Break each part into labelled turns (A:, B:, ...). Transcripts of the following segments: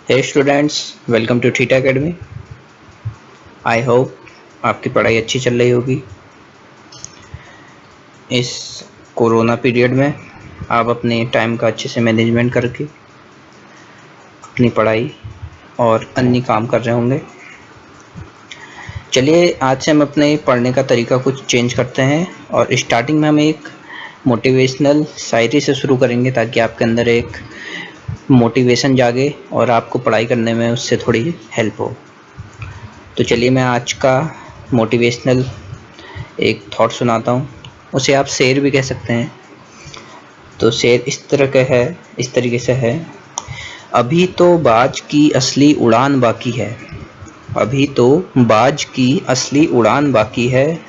A: Hey students, welcome to Theta Academy. I hope आपकी पढ़ाई अच्छी चल रही होगी। इस कोरोना पीरियड में आप अपने टाइम का अच्छे से मैनेजमेंट करके अपनी पढ़ाई और अन्य काम कर रहे होंगे। चलिए आज से हम अपने पढ़ने का तरीका कुछ चेंज करते हैं और स्टार्टिंग में हम एक मोटिवेशनल शायरी से शुरू करेंगे ताकि आपके अंदर एक मोटिवेशन जागे और आपको पढ़ाई करने में उससे थोड़ी हेल्प हो। तो चलिए मैं आज का मोटिवेशनल एक थॉट सुनाता हूँ, उसे आप शेर भी कह सकते हैं। तो शेर इस तरीके से है। अभी तो बाज की असली उड़ान बाकी है, अभी तो बाज की असली उड़ान बाकी है,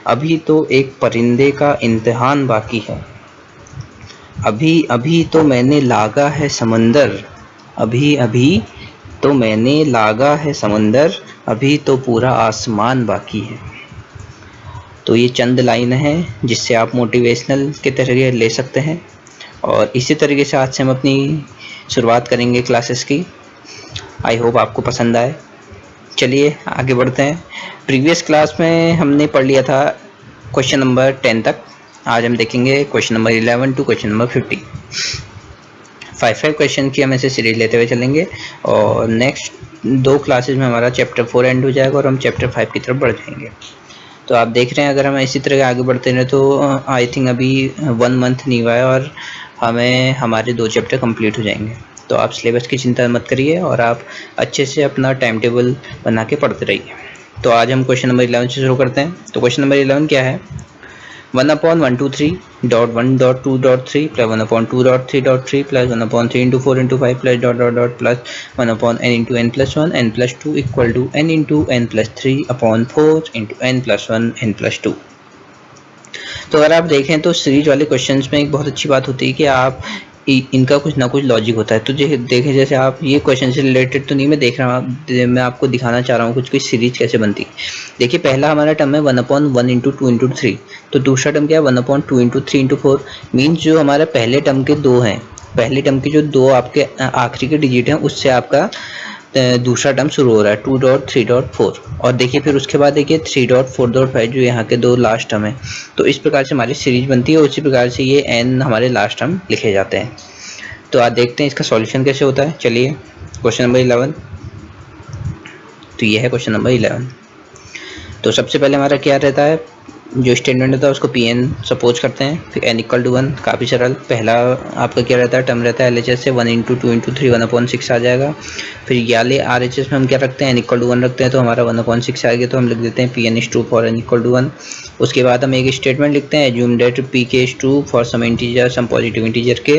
A: अभी तो एक परिंदे का इम्तिहान बाकी है। अभी अभी तो मैंने लागा है समंदर, अभी अभी तो मैंने लागा है समंदर, अभी तो पूरा आसमान बाकी है। तो ये चंद लाइन हैं जिससे आप मोटिवेशनल के तरीके ले सकते हैं और इसी तरीके से आज से हम अपनी शुरुआत करेंगे क्लासेस की। आई होप आपको पसंद आए। चलिए आगे बढ़ते हैं। प्रीवियस क्लास में हमने पढ़ लिया था क्वेश्चन नंबर 10 तक। आज हम देखेंगे question number 11 to question number 50। 5 question की हम ऐसे सीरीज लेते हुए चलेंगे और नेक्स्ट 2 क्लासेस में हमारा चैप्टर 4 एंड हो जाएगा और हम चैप्टर 5 की तरफ बढ़ जाएंगे। तो आप देख रहे हैं अगर हम इसी तरह आगे बढ़ते रहे तो आई थिंक अभी 1 मंथ नहीं हुआ है और हमें हमारे 2 चैप्टर कंप्लीट हो जाएंगे। तो आप सिलेबस की चिंता मत करिए और आप अच्छे से अपना टाइम टेबल बना के पढ़ते रहिए। तो आज हम क्वेश्चन नंबर 11 से शुरू करते हैं। तो क्वेश्चन नंबर 11 क्या है? 1/123.1.2.3 plus 1/2.3.3 plus 1/3 into 4 into 5 plus plus 1/n into n plus 1 n plus 2 equal to n into n plus 3/4 into n plus 1 n plus 2। तो अगर आप देखें तो सीरीज वाले क्वेश्चंस में एक बहुत अच्छी बात होती है कि आप इनका कुछ ना कुछ लॉजिक होता है। तो देखें जैसे आप ये क्वेश्चन से रिलेटेड तो नहीं मैं देख रहा हूँ, मैं आपको दिखाना चाह रहा हूँ कुछ सीरीज कैसे बनती है। देखिए पहला हमारा टर्म है 1/1 into 2 into 3। तो दूसरा टर्म क्या है 1/2 into 3 into 4। मीन्स जो हमारे पहले टर्म के 2 हैं, पहले टर्म के जो 2 आपके आखिरी के डिजिट हैं उससे आपका दूसरा टर्म शुरू हो रहा है 2.3.4। और देखिए फिर उसके बाद देखिए 3.4.5 जो यहाँ के 2 लास्ट टर्म है। तो इस प्रकार से हमारी सीरीज बनती है और उसी प्रकार से ये n हमारे लास्ट टर्म लिखे जाते हैं। तो आज देखते हैं इसका सॉल्यूशन कैसे होता है। चलिए क्वेश्चन नंबर 11। तो ये है क्वेश्चन नंबर 11। तो सबसे पहले हमारा क्या रहता है, जो स्टेटमेंट होता है उसको Pn सपोज करते हैं, फिर n = 1। काफ़ी सरल। पहला आपका क्या रहता है, टर्म रहता है LHS से 1 into 2 into 3 1/6 आ जाएगा। फिर याले RHS में हम क्या रखते हैं n = 1 रखते हैं, तो हमारा 1/6 आ गया। तो हम लिख देते हैं Pn is true for n = 1। उसके बाद हम एक स्टेटमेंट लिखते हैं assume that Pk is true for some integer some positive integer k।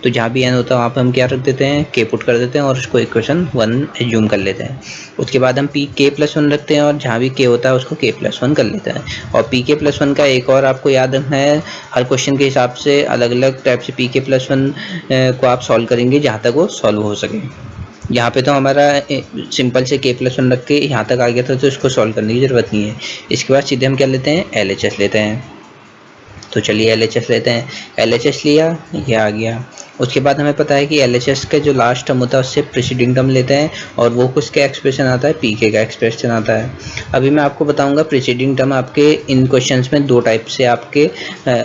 A: तो जहाँ भी n होता है वहाँ पर हम क्या रख देते हैं, k पुट कर देते हैं और उसको इक्वेशन 1 एज्यूम कर लेते हैं। उसके बाद हम Pk+1 रखते हैं और जहाँ भी k होता है उसको k+1 कर लेते हैं। और Pk+1 का एक और आपको याद रखना है, हर क्वेश्चन के हिसाब से अलग अलग टाइप से Pk+1 को आप सॉल्व करेंगे जहाँ तक वो सॉल्व हो सके। यहाँ पे तो हमारा सिंपल से k+1 रख के यहाँ तक आ गया था तो इसको सॉल्व करने की ज़रूरत नहीं है। इसके बाद सीधे हम क्या लेते हैं, LHS लेते हैं। तो चलिए LHS लेते हैं। LHS लिया, ये आ गया। उसके बाद हमें पता है कि LHS का जो लास्ट टर्म होता है उससे प्रीसीडिंग टर्म लेते हैं और वो किसका एक्सप्रेशन आता है, Pk का एक्सप्रेशन आता है। अभी मैं आपको बताऊंगा प्रीसीडिंग टर्म आपके इन क्वेश्चंस में 2 टाइप से आपके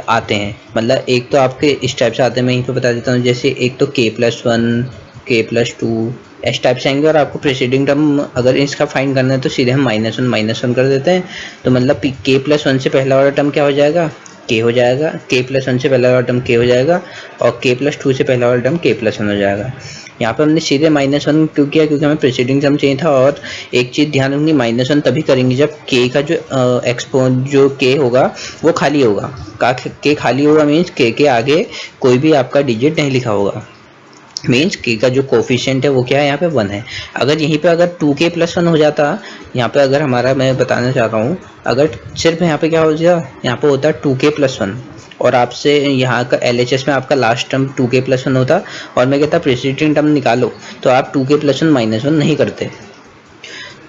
A: आते हैं। मतलब एक तो आपके इस टाइप से आते हैं, मैं यहीं पर बता देता हूँ। जैसे एक तो k+1 k+2 इस टाइप से आएंगे और आपको प्रीसीडिंग टर्म अगर इसका फाइंड करना है तो सीधे हम -1 कर देते हैं। तो मतलब k+1 से पहला वाला टर्म क्या हो जाएगा, k हो जाएगा। k+1 से पहला वाला टर्म k हो जाएगा और k+2 से पहला वाला टर्म k+1 हो जाएगा। यहाँ पे हमने सीधे -1 क्यों किया, क्योंकि हमें प्रीसीडिंग टर्म चाहिए था। और एक चीज़ ध्यान रखनी, -1 तभी करेंगे जब k का जो k होगा वो खाली होगा। k खाली होगा मीन्स k के आगे कोई भी आपका डिजिट नहीं लिखा होगा। मीन्स k का जो कोफिशिएंट है वो क्या है, यहाँ पे 1 है। अगर यहीं पे अगर 2k+1 हो जाता, यहाँ पे अगर हमारा, मैं बताना चाह रहा हूँ, अगर सिर्फ यहाँ पे क्या हो जाता, यहाँ पे होता 2k+1 और आपसे यहाँ का LHS में आपका लास्ट टर्म 2k+1 होता और मैं कहता प्रीसीडिंग टर्म निकालो, तो आप 2k+1 -1 नहीं करते।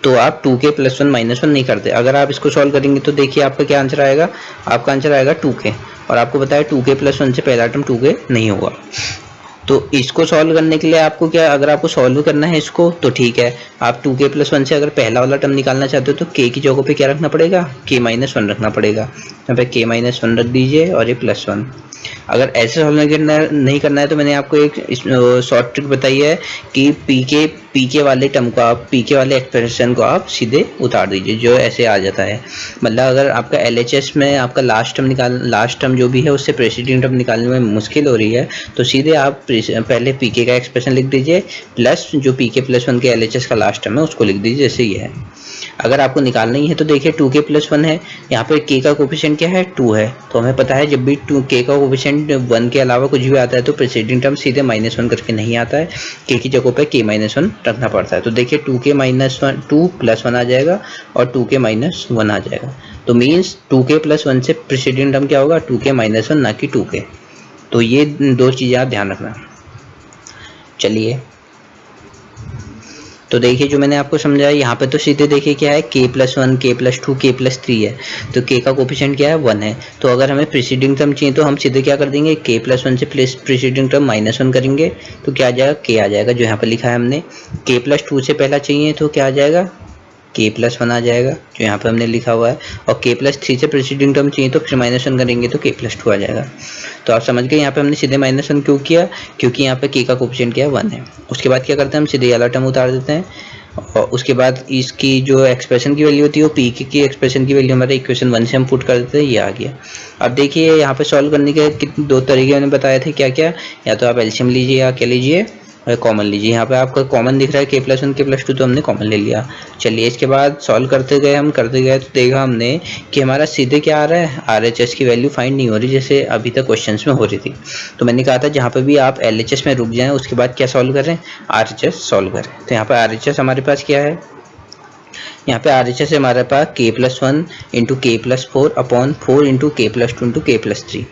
A: तो आप 2k+1 -1 नहीं करते। अगर आप इसको सॉल्व करेंगे तो देखिए आपका क्या आंसर आएगा, आपका आंसर आएगा 2k। और आपको बताया 2k+1 से पहला टर्म 2k नहीं होगा। तो इसको सॉल्व करने के लिए आपको क्या, अगर आपको सॉल्व करना है इसको तो ठीक है, आप 2k+1 से अगर पहला वाला टर्म निकालना चाहते हो तो k की जगह पे क्या रखना पड़ेगा, k-1 रखना पड़ेगा। यहाँ पे k-1 रख दीजिए और ये +1। अगर ऐसे सॉल्व नहीं करना है तो मैंने आपको एक शॉर्ट ट्रिक बताई है कि पीके वाले टर्म को आप, पीके वाले एक्सप्रेशन को आप सीधे उतार दीजिए, जो ऐसे आ जाता है। मतलब अगर आपका LHS में आपका लास्ट टर्म जो भी है उससे प्रेसिडेंट टर्म निकालने में मुश्किल हो रही है तो सीधे आप पहले पीके का एक्सप्रेशन लिख दीजिए प्लस जो pk+1 के LHS का लास्ट टर्म है उसको लिख दीजिए, जैसे ये है। अगर आपको निकालना ही है तो देखिए 2k+1 है, यहाँ पे k का कोफिशिएंट क्या है, 2 है। तो हमें पता है जब भी k का कोफिशिएंट 1 के अलावा कुछ भी आता है तो प्रेसिडेंट टर्म सीधे -1 करके नहीं आता है, k की जगह पे k-1 रखना पड़ता है। तो देखिए 2k-1 आ जाएगा और 2k-1 आ जाएगा। तो मीन्स 2k+1 से प्रेसिडेंट टर्म क्या होगा, 2k-1 ना कि 2k। तो ये दो चीज़ें आप ध्यान रखना। चलिए तो देखिए जो मैंने आपको समझाया, यहाँ पे तो सीधे देखिए क्या है, k+1, k+2, k+3 है। तो k का कोफिशिएंट क्या है, 1 है। तो अगर हमें प्रीसीडिंग टर्म चाहिए तो हम सीधे क्या कर देंगे, k+1 से प्रीसीडिंग टर्म -1 करेंगे तो क्या आ जाएगा, k आ जाएगा, जो यहाँ पे लिखा है हमने। k+2 से पहला चाहिए तो क्या आ जाएगा, k+1 आ जाएगा, जो यहाँ पे हमने लिखा हुआ है। और k+3 से प्रीसीडिंग टर्म चाहिए तो फिर -1 करेंगे तो k+2 आ जाएगा। तो आप समझ गए यहाँ पे हमने सीधे -1 क्यों किया, क्योंकि यहाँ पे k का कोफिशिएंट क्या है, 1 है। उसके बाद क्या करते हैं, हम सीधे वाला टर्म उतार देते हैं और उसके बाद इसकी जो एक्सप्रेशन की वैल्यू होती है वो पी की एक्सप्रेशन की वैल्यू हमारे इक्वेशन 1 से हम पुट कर देते हैं, ये आ गया। अब देखिए यहाँ पे सॉल्व करने के दो तरीके मैंने बताए थे, क्या क्या, या तो आप एलसीएम लीजिए या क्या लीजिए, कॉमन लीजिए। यहाँ पे आपका कॉमन दिख रहा है k+1 k+2, तो हमने कॉमन ले लिया। चलिए इसके बाद सॉल्व करते गए तो देखा हमने कि हमारा सीधे क्या आ रहा है, RHS की वैल्यू फाइंड नहीं हो रही जैसे अभी तक क्वेश्चंस में हो रही थी। तो मैंने कहा था जहाँ पे भी आप LHS में रुक जाएं उसके बाद क्या सॉल्व करें, RHS सॉल्व करें। तो यहाँ पे RHS हमारे पास क्या है, यहाँ पे RHS हमारे पास k+1 into k+4 upon 4 into k+2 into k+3।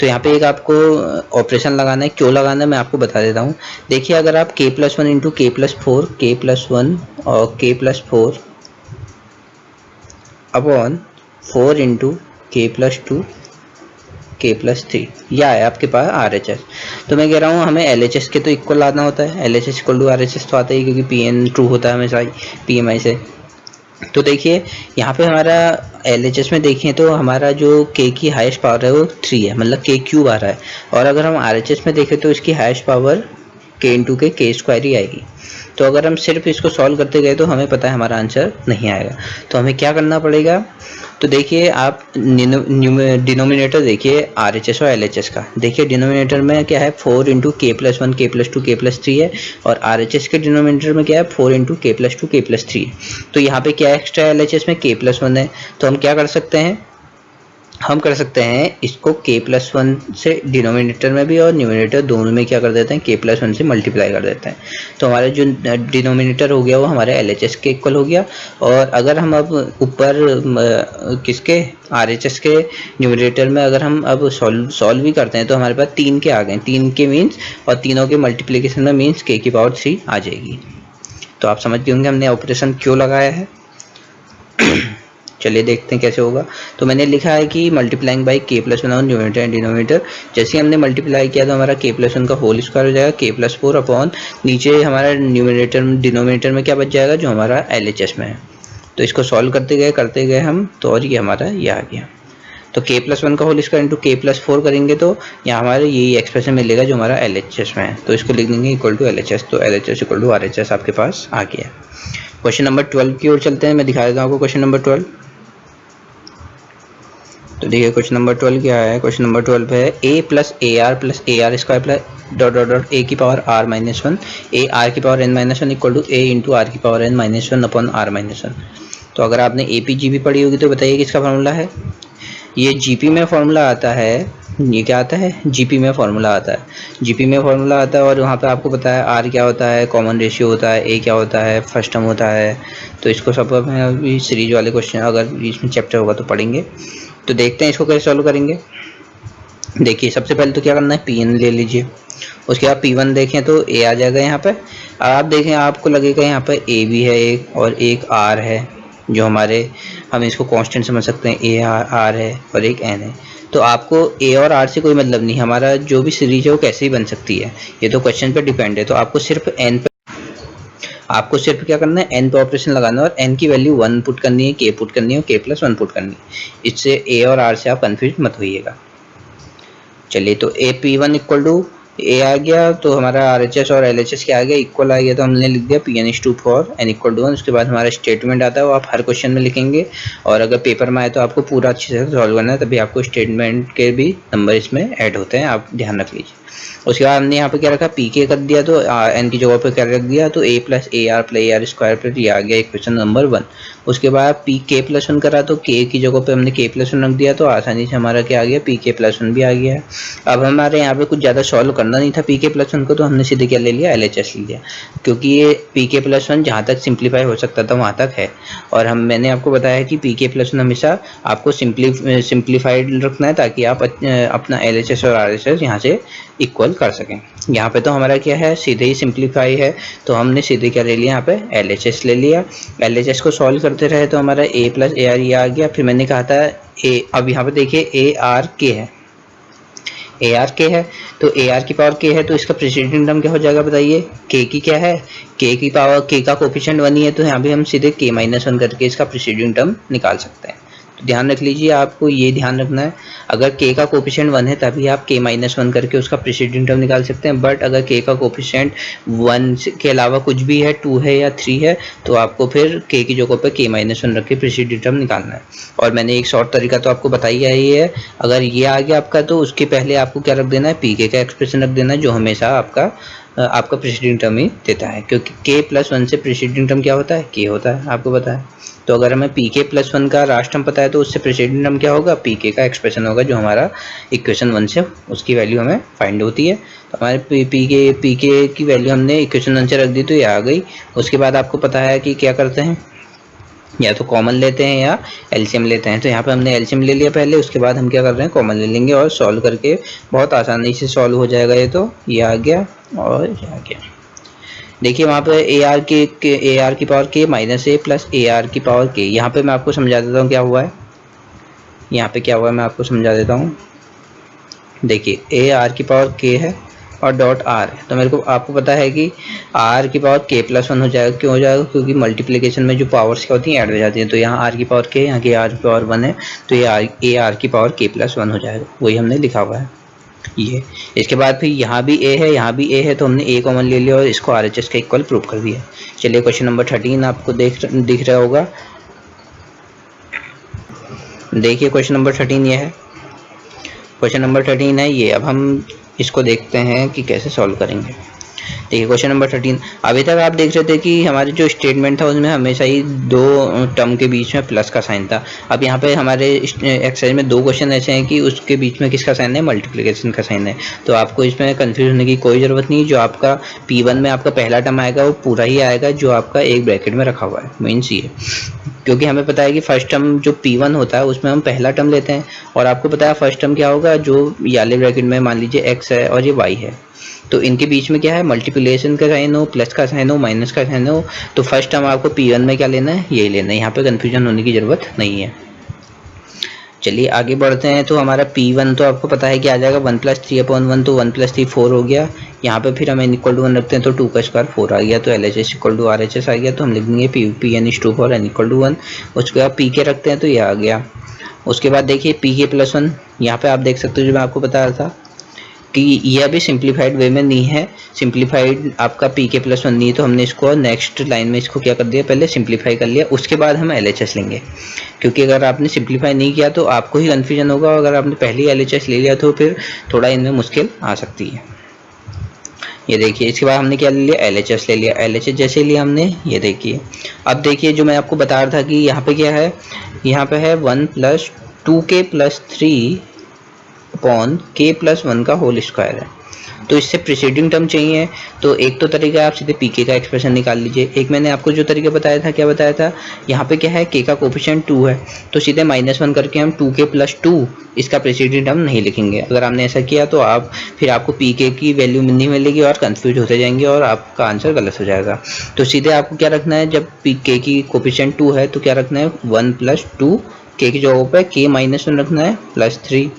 A: तो यहाँ पे एक आपको ऑपरेशन लगाना है, क्यों लगाना है मैं आपको बता देता हूँ। देखिए अगर आप k+1 इंटू k+1 और k+4 upon 4 into k+2 k+3 यह है आपके पास RHS। तो मैं कह रहा हूँ हमें LHS के तो इक्वल लाना होता है, LHS इक्वल टू RHS तो आता ही, क्योंकि PN ट्रू होता है हमेशा PMI से। तो देखिए यहाँ पे हमारा LHS में देखें तो हमारा जो k की हाईएस्ट पावर है वो 3 है, मतलब k³ आ रहा है। और अगर हम RHS में देखें तो इसकी highest power k into k² ही आएगी। तो अगर हम सिर्फ इसको सॉल्व करते गए तो हमें पता है हमारा आंसर नहीं आएगा। तो हमें क्या करना पड़ेगा, तो देखिए आप डिनोमिनेटर देखिए RHS और LHS का, देखिए डिनोमिनेटर में क्या है 4 इंटू k+1 k+2 k+3 है, और RHS के डिनोमिनेटर में क्या है 4 इंटू k+2 k+3 है। तो यहाँ पे क्या एक्स्ट्रा LHS में k+1 है। तो हम क्या कर सकते हैं, हम कर सकते हैं इसको k+1 से डिनोमिनेटर में भी और न्यूमिनेटर दोनों में क्या कर देते हैं, k+1 से मल्टीप्लाई कर देते हैं। तो हमारा जो डिनोमिनेटर हो गया वो हमारे LHS के इक्वल हो गया। और अगर हम अब ऊपर किसके RHS के न्यूमिनेटर में अगर हम अब सॉल्व भी करते हैं तो हमारे पास 3 के आ गए, 3 के मीन्स और तीनों के मल्टीप्लिकेशन में मीन्स k⁻3 आ जाएगी। तो आप समझ गए होंगे हमने ऑपरेशन क्यों लगाया है। चलिए देखते हैं कैसे होगा। तो मैंने लिखा है कि मल्टीप्लाइंग बाई k+1 और न्यूमिनेटर एंड डिनोमिनेटर। जैसे हमने मल्टीप्लाई किया तो हमारा k+1 का होल स्क्वायर हो जाएगा k+4 अपॉन नीचे हमारा डिनोमिनेटर में क्या बच जाएगा, जो हमारा LHS में है। तो इसको सॉल्व करते गए हम, तो और ये हमारा ये आ गया। तो k+1 का होल स्क्वायर इंटू k+4 करेंगे तो यहाँ हमारे यही एक्सप्रेशन मिलेगा जो हमारा LHS में है। तो इसको लिख देंगे इक्वल टू LHS। तो LHS इक्वल टू RHS आपके पास आ गया। क्वेश्चन नंबर 12 की ओर चलते हैं, मैं दिखा देता हूँ आपको क्वेश्चन नंबर 12। तो देखिए क्वेश्चन नंबर 12 क्या है, क्वेश्चन नंबर 12 है a plus AR square plus dot a की पावर r-1 a r की power n-1 equal to a into r की पावर n-1 अपॉन r-1। तो अगर आपने AP-GP पढ़ी होगी तो बताइए किसका फॉर्मूला है। ये GP में फॉर्मूला आता है, ये क्या आता है, GP में फॉर्मूला आता है, GP में फॉर्मूला आता है। और वहाँ पे आपको पता है R क्या होता है, कॉमन रेशियो होता है, A क्या होता है, फर्स्ट टर्म होता है। तो इसको सब मैं अभी सीरीज वाले क्वेश्चन अगर इसमें चैप्टर होगा तो पढ़ेंगे। तो देखते हैं इसको कैसे सॉल्व करेंगे। देखिए सबसे पहले तो क्या करना है, Pn ले लीजिए, उसके बाद P1 देखें तो A आ जाएगा यहाँ पे। आप देखें आपको लगेगा यहाँ पे A भी है एक और एक R है, जो हमारे हम इसको कांस्टेंट समझ सकते हैं, A R है और एक N है। तो आपको ए और आर से कोई मतलब नहीं, हमारा जो भी सीरीज है वो कैसे ही बन सकती है, ये तो क्वेश्चन पे डिपेंड है। तो आपको सिर्फ क्या करना है, एन पे ऑपरेशन लगाना है और एन की वैल्यू 1 पुट करनी है, के पुट करनी है और के प्लस 1 पुट करनी है। इससे ए और आर से आप कंफ्यूज मत होइएगा। चलिए, तो A P one equal to A आ गया, तो हमारा आर एच एस और एल एच एस क्या आ गया, इक्वल आ गया, तो हमने लिख दिया P N is true for N equal to 1। उसके बाद हमारा स्टेटमेंट आता है, वो आप हर क्वेश्चन में लिखेंगे और अगर पेपर में आए तो आपको पूरा अच्छे से सॉल्व करना है, तभी आपको स्टेटमेंट के भी नंबर इसमें ऐड होते हैं, आप ध्यान रख लीजिए। उसके बाद हमने यहाँ पे क्या रखा, पी के कर दिया, तो एन की जगह पे क्या रख दिया, तो A plus A R square plus ये आ गया इक्वेशन नंबर 1। उसके बाद पी के प्लस 1 करा, तो के की जगह पे हमने के प्लस 1 रख दिया, तो आसानी से हमारा क्या आ गया, पी के प्लस 1 भी आ गया। अब हमारे यहाँ पे कुछ ज़्यादा सॉल्व करना नहीं था पी के प्लस 1 को, तो हमने सीधे क्या ले लिया, एल एच एस ले लिया, क्योंकि ये पी के प्लस 1 जहाँ तक सिंप्लीफाई हो सकता था वहाँ तक है। और मैंने आपको बताया कि पी के प्लस 1 हमेशा आपको सिंप्लीफाइड रखना है, ताकि आप अपना एल एच एस और आर एच एस यहाँ से इक्वल कर सकें। यहाँ पे तो हमारा क्या है, सीधे ही सिंप्लीफाई है, तो हमने सीधे क्या ले लिया, यहाँ पे एल एच एस ले लिया। एल एच एस को सॉल्व करते रहे तो हमारा ए प्लस ए आर ये आ गया। फिर मैंने कहा था ए, अब यहाँ पे देखिए ए आर के है, ए आर के है, तो ए आर की पावर के है, तो इसका प्रेसिडेंट टर्म क्या हो जाएगा बताइए, के की क्या है, के की पावर, के का कोफिशिएंट 1 ही है, तो यहाँ भी हम सीधे के माइनस 1 करके इसका प्रेसिडेंट टर्म निकाल सकते हैं। तो ध्यान रख लीजिए, आपको ये ध्यान रखना है, अगर के का कोफिशिएंट 1 है तभी आप के माइनस 1 करके उसका प्रेसिडेंट टर्म निकाल सकते हैं। बट अगर के का कोफिशिएंट 1 के अलावा कुछ भी है, 2 है या 3 है, तो आपको फिर के की जगह पे के माइनस 1 रख के प्रेसिडेंट टर्म निकालना है। और मैंने एक शॉर्ट तरीका तो आपको बताया ही है, अगर ये आ गया आपका, तो उसके पहले आपको क्या रख देना है, पी के का एक्सप्रेशन रख देना है, जो हमेशा आपका प्रेसिडेंट टर्म ही देता है, क्योंकि के प्लस 1 से प्रेसिडेंट टर्म क्या होता है, के होता है, आपको पता है। तो अगर हमें पी के प्लस 1 का रास्ट टर्म पता है, तो उससे प्रेसिडेंट टर्म क्या होगा, पी के का एक्सप्रेशन होगा, जो हमारा इक्वेशन 1 से उसकी वैल्यू हमें फाइंड होती है। तो हमारे पी के की वैल्यू हमने इक्वेशन 1 से रख दी, तो ये आ गई। उसके बाद आपको पता है कि क्या करते हैं, या तो कॉमन लेते हैं या एलसीएम लेते हैं। तो यहाँ पे हमने एलसीएम ले लिया पहले, उसके बाद हम क्या कर रहे हैं, कॉमन ले लेंगे और सॉल्व करके बहुत आसानी से सॉल्व हो जाएगा। ये तो ये आ गया और ये आ गया। देखिए वहाँ पे ए आर की पावर के minus A plus A are की पावर के, यहाँ पे मैं आपको समझा देता हूँ क्या हुआ है, यहाँ पे क्या हुआ है मैं आपको समझा देता हूँ। देखिए ए आर की पावर के है और डॉट आर है, तो मेरे को आपको पता है कि आर की पावर के प्लस 1 हो जाएगा। क्यों हो जाएगा, क्योंकि मल्टीप्लिकेशन में जो पावर्स क्या होती हैं, ऐड हो जाती हैं। तो यहाँ आर की पावर के, यहाँ की आर की पावर 1 है, तो ये ए आर की पावर के प्लस 1 हो जाएगा, वही हमने लिखा हुआ है ये। इसके बाद फिर यहाँ भी ए है, यहाँ भी ए है, तो हमने ए कॉमन ले लिया और इसको आर एच एस का इक्वल प्रूव कर दिया। चलिए क्वेश्चन नंबर 13 आपको दिख रहा होगा। देखिए क्वेश्चन नंबर 13 ये है, क्वेश्चन नंबर 13 है ये। अब हम इसको देखते हैं कि कैसे सॉल्व करेंगे। देखिए क्वेश्चन नंबर 13, अभी तक आप देख रहे थे कि हमारे जो स्टेटमेंट था उसमें हमेशा ही 2 टर्म के बीच में प्लस का साइन था। अब यहाँ पे हमारे एक्सरसाइज में 2 क्वेश्चन ऐसे हैं कि उसके बीच में किसका साइन है, मल्टीप्लिकेशन का साइन है। तो आपको इसमें कंफ्यूज होने की कोई ज़रूरत नहीं। जो आपका P1 में आपका पहला टर्म आएगा वो पूरा ही आएगा जो आपका एक ब्रैकेट में रखा हुआ है, मीन्स ये, क्योंकि हमें पता है कि फर्स्ट टर्म जो P1 होता है उसमें हम पहला टर्म लेते हैं। और आपको पता है फर्स्ट टर्म क्या होगा, जो वाले ब्रैकेट में मान लीजिए x है और ये y है, तो इनके बीच में क्या है, मल्टीप्लिकेशन का साइन हो, प्लस का साइन हो, माइनस का साइन हो। तो फर्स्ट टर्म आपको P1 में क्या लेना है, यही लेना है, यहाँ पे कन्फ्यूजन होने की ज़रूरत नहीं है। चलिए आगे बढ़ते हैं। तो हमारा P1 तो आपको पता है कि आ जाएगा 1 + 3/1, तो 1 + 3 4 हो गया। यहाँ पे फिर हम n = 1 रखते हैं, तो 2 का स्क्वायर 4 आ गया, तो LHS = RHS आ गया। तो हम लिख देंगे Pn is 2 for n = 1। उसके बाद Pk रखते हैं, तो ये आ गया। उसके बाद देखिए Pk + 1, यहाँ पे आप देख सकते हो जो मैं आपको बता रहा था कि यह भी सिंप्लीफाइड वे में नहीं है, सिंप्लीफाइड आपका Pk + 1 नहीं है, तो हमने इसको नेक्स्ट लाइन में इसको क्या कर दिया, पहले सिंप्लीफाई कर लिया, उसके बाद हम LHS लेंगे। क्योंकि अगर आपने सिंप्लीफाई नहीं किया तो आपको ही कन्फ्यूजन होगा, अगर आपने पहले ही LHS ले लिया तो फिर थोड़ा इनमें मुश्किल आ सकती है। ये देखिए इसके बाद हमने क्या ले लिया, LHS ले लिया। LHS जैसे लिया हमने, ये देखिए। अब देखिए जो मैं आपको बता रहा था कि यहाँ पे क्या है, यहाँ पे है 1 + 2k + 3/k + 1 का होल स्क्वायर है। तो इससे प्रीसीडिंग टर्म चाहिए, तो एक तो तरीका आप सीधे Pk का एक्सप्रेशन निकाल लीजिए। एक मैंने आपको जो तरीका बताया था, क्या बताया था, यहाँ पे क्या है, k का कोफिशिएंट 2 है, तो सीधे -1 करके हम 2k + 2 इसका प्रीसीडिंग टर्म नहीं लिखेंगे। अगर आपने ऐसा किया तो फिर आपको Pk की वैल्यू नहीं मिलेगी और कंफ्यूज होते जाएंगे और आपका आंसर गलत हो जाएगा। तो सीधे आपको क्या रखना है, जब k की कोफिशिएंट 2 है तो क्या रखना है, 1 + 2, k की जगह पर k - 1 रखना है +3।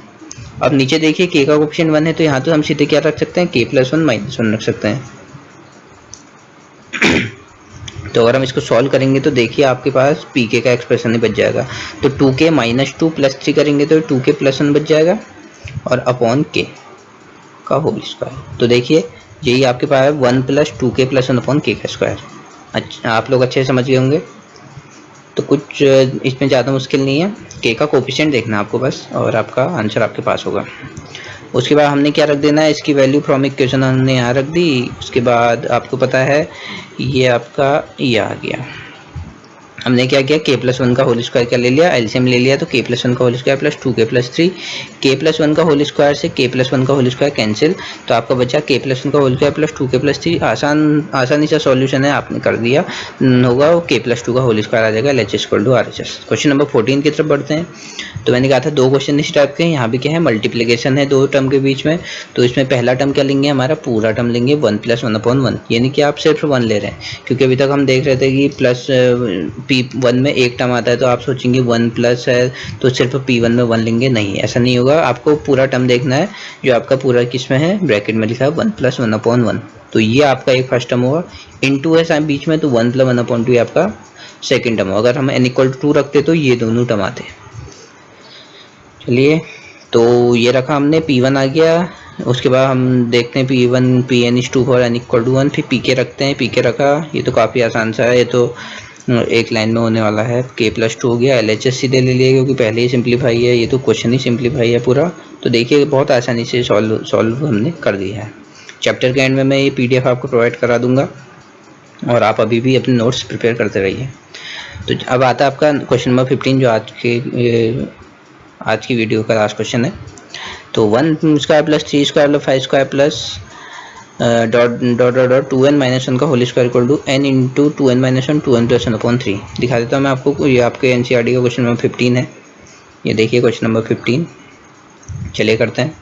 A: अब नीचे देखिए k का कोफिशिएंट 1 है, तो यहाँ तो हम सीधे क्या रख सकते हैं, k + 1 - 1 रख सकते हैं। तो अगर हम इसको सॉल्व करेंगे तो देखिए आपके पास pk का एक्सप्रेशन ही बच जाएगा। तो 2k - 2 + 3 करेंगे तो 2k + 1 बच जाएगा और अपॉन k का होल स्क्वायर। तो देखिए यही आपके पास है 1 + 2k + 1 अपॉन k का स्क्वायर। अच्छा, आप लोग अच्छे से समझ गए होंगे। तो कुछ इसमें ज़्यादा मुश्किल नहीं है, k का कोफिशिएंट देखना है आपको बस, और आपका आंसर आपके पास होगा। उसके बाद हमने क्या रख देना है, इसकी वैल्यू फ्रॉम इक्वेशन हमने यहाँ रख दी। उसके बाद आपको पता है ये आपका ये आ गया। हमने क्या किया, k + 1 का होल स्क्वायर क्या ले लिया, एलसीएम ले लिया। तो k + 1 का whole square plus 2k + 3, k + 1 का होल स्क्वायर से k + 1 का होल स्क्वायर कैंसिल, तो आपका बचा k + 1 का होल स्क्वायर प्लस 2k + 3। आसानी सा सॉल्यूशन है, आपने कर दिया होगा। वो k + 2 का होल स्क्वायर आ जाएगा, LHS = RHS। क्वेश्चन नंबर 14 की तरफ बढ़ते हैं। तो मैंने कहा था 2 क्वेश्चन इस टाइप के हैं। यहाँ भी क्या है, मल्टीप्लिकेशन है 2 टर्म के बीच में। तो इसमें पहला टर्म क्या लेंगे, हमारा पूरा टर्म लेंगे 1 + 1/1, यानी कि आप सिर्फ 1 ले रहे हैं, क्योंकि अभी तक हम देख रहे थे कि प्लस P1 में एक टर्म आता है, तो आप सोचेंगे 1 प्लस है तो सिर्फ P1 में 1 लेंगे। नहीं, ऐसा नहीं होगा, आपको पूरा टर्म देखना है जो आपका पूरा किसमें है, ब्रैकेट में लिखा है 1 + 1/1। तो ये आपका एक फर्स्ट टर्म होगा। इनटू है बीच में, तो 1 + 1/2 आपका सेकेंड टर्म होगा। अगर हम n = 2 रखते तो ये दोनों टर्म आते। चलिए, तो ये रखा हमने, P1 आ गया। उसके बाद हम देखते हैं P1 Pn is 2 for n = 1, फिर Pk रखते हैं। Pk रखा, ये तो काफ़ी आसान सा है, ये तो एक लाइन में होने वाला है। k + 2 हो गया, LHS सीधे ले लिया क्योंकि पहले ही सिंप्लीफाई है, ये तो क्वेश्चन ही सिंप्लीफाई है पूरा। तो देखिए बहुत आसानी से सॉल्व हमने कर दिया है। चैप्टर के एंड में मैं ये PDF आपको प्रोवाइड करा दूंगा, और आप अभी भी अपने नोट्स प्रिपेयर करते रहिए। तो अब आता है आपका क्वेश्चन नंबर 15, जो आज की वीडियो का लास्ट क्वेश्चन है। तो 1² + 3² + 5² प्लस डॉट 2n - 1 का whole square equal to n × 2n - 1 2n + 1/3। दिखा देता हूँ मैं आपको, ये आपके NCERT का क्वेश्चन नंबर 15 है। ये देखिए क्वेश्चन नंबर 15। चलिए करते हैं।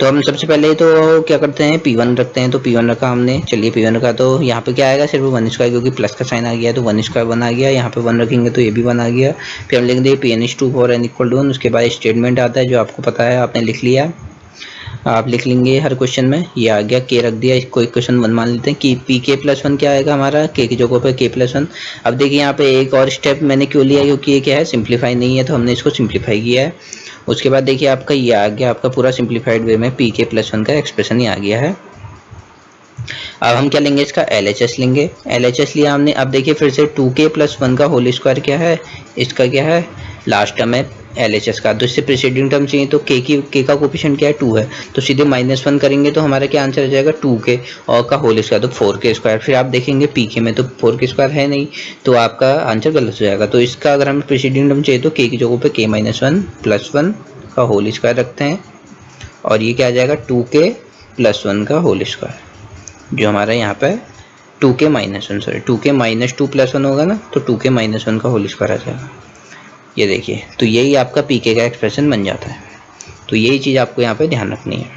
A: तो हम सबसे पहले तो क्या करते हैं, P1 रखते हैं। तो P1 रखा हमने। चलिए P1 रखा, तो यहाँ पे क्या आएगा, सिर्फ 1², क्योंकि प्लस का साइन आ गया, तो 1² 1 आ गया। यहाँ पे 1 रखेंगे तो ये भी 1 आ गया। फिर हम लिख देंगे Pn is 2 for n = 1। उसके बाद स्टेटमेंट आता है जो आपको पता है, आपने लिख लिया, आप लिख लेंगे हर क्वेश्चन में। ये आ गया, k रख दिया, इसको इक्वेशन 1 मान लेते हैं कि pk + 1 क्या आएगा हमारा, k की जगह पे k + 1। अब देखिए यहाँ पे एक और स्टेप मैंने क्यों लिया, क्योंकि ये क्या है, सिंप्लीफाई नहीं है, तो हमने इसको सिंप्लीफाई किया है। उसके बाद देखिए आपका ये आ गया, आपका पूरा सिंप्लीफाइड वे में pk + 1 का एक्सप्रेशन ही आ गया है। अब हम क्या लेंगे, इसका LHS लेंगे। LHS लिया हमने। अब देखिए फिर से 2k + 1 का होल स्क्वायर क्या है, इसका क्या है, लास्ट टर्म है LHS का। तो इससे प्रीसीडिंग टर्म चाहिए, तो k का कोफिशिएंट क्या है, 2 है, तो सीधे -1 करेंगे तो हमारा क्या आंसर आ जाएगा, 2k और का होल स्क्वायर, तो 4k²। फिर आप देखेंगे pk में तो 4k² है नहीं, तो आपका आंसर गलत हो जाएगा। तो इसका अगर हमें प्रीसीडिंग टर्म चाहिए तो k की जगह पे k - 1 + 1 का होल स्क्वायर रखते हैं, और ये क्या आ जाएगा, 2k + 1 का होल स्क्वायर, जो हमारा यहाँ पे 2k - 1 -2 + 1 होगा ना, तो 2k - 1 का होल स्क्वायर आ जाएगा। ये देखिए, तो यही आपका pk का एक्सप्रेशन बन जाता है। तो यही चीज़ आपको यहाँ पे ध्यान रखनी है।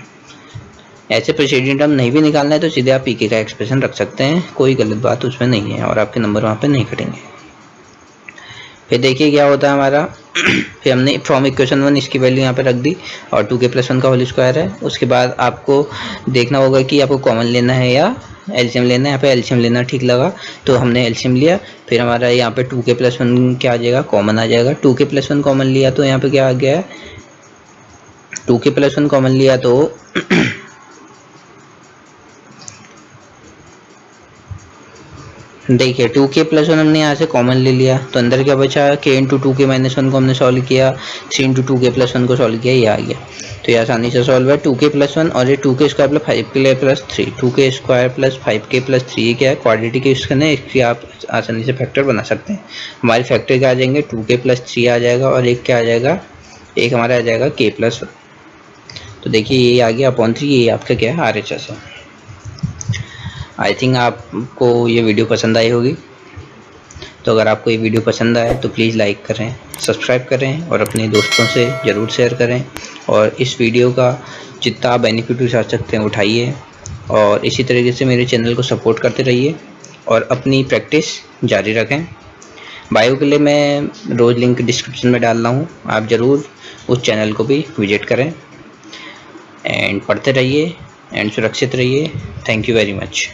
A: ऐसे प्रीसीडिंग टर्म नहीं भी निकालना है तो सीधे आप pk का एक्सप्रेशन रख सकते हैं, कोई गलत बात उसमें नहीं है, और आपके नंबर वहाँ पे नहीं कटेंगे। फिर देखिए क्या होता है हमारा फिर हमने फ्रॉम इक्वेशन 1 इसकी वैल्यू यहाँ पे रख दी, और 2k + 1 का होल स्क्वायर है। उसके बाद आपको देखना होगा कि आपको कॉमन लेना है या एलसीएम लेना है। यहाँ पे एलसीएम लेना ठीक लगा, तो हमने एलसीएम लिया। फिर हमारा यहाँ पे 2k + 1 क्या आ जाएगा, कॉमन आ जाएगा। 2k + 1 कॉमन लिया तो यहाँ पे क्या आ गया है, 2k + 1 कॉमन लिया तो देखिए 2k + 1 हमने यहाँ से कॉमन ले लिया, तो अंदर क्या बचा, k × 2k - 1 को हमने सॉल्व किया, 3 × 2k + 1 को सॉल्व किया, ये आ गया। तो ये आसानी से सॉल्व है। 2k + 1 और ये 2k² + 5k + 3, 2k² + 5k + 3 क्या है, क्वाड्रेटिक इक्वेशन है, इसकी आप आसानी से फैक्टर बना सकते हैं। हमारे फैक्टर क्या आ जाएंगे, 2k + 3 आ जाएगा, और एक क्या आ जाएगा, एक हमारा आ जाएगा k + 1। तो देखिए ये आ गया अपॉन 3, ये आपका क्या है, RHS है। आई थिंक आपको ये वीडियो पसंद आई होगी। तो अगर आपको ये वीडियो पसंद आए तो प्लीज़ लाइक करें, सब्सक्राइब करें, और अपने दोस्तों से ज़रूर शेयर करें। और इस वीडियो का जितना आप बेनिफिट उठा सकते हैं उठाइए, और इसी तरीके से मेरे चैनल को सपोर्ट करते रहिए और अपनी प्रैक्टिस जारी रखें। बायो के लिए मैं रोज़ लिंक डिस्क्रिप्शन में डाल रहा हूँ, आप ज़रूर उस चैनल को भी विजिट करें एंड पढ़ते रहिए एंड सुरक्षित रहिए। Thank you very much.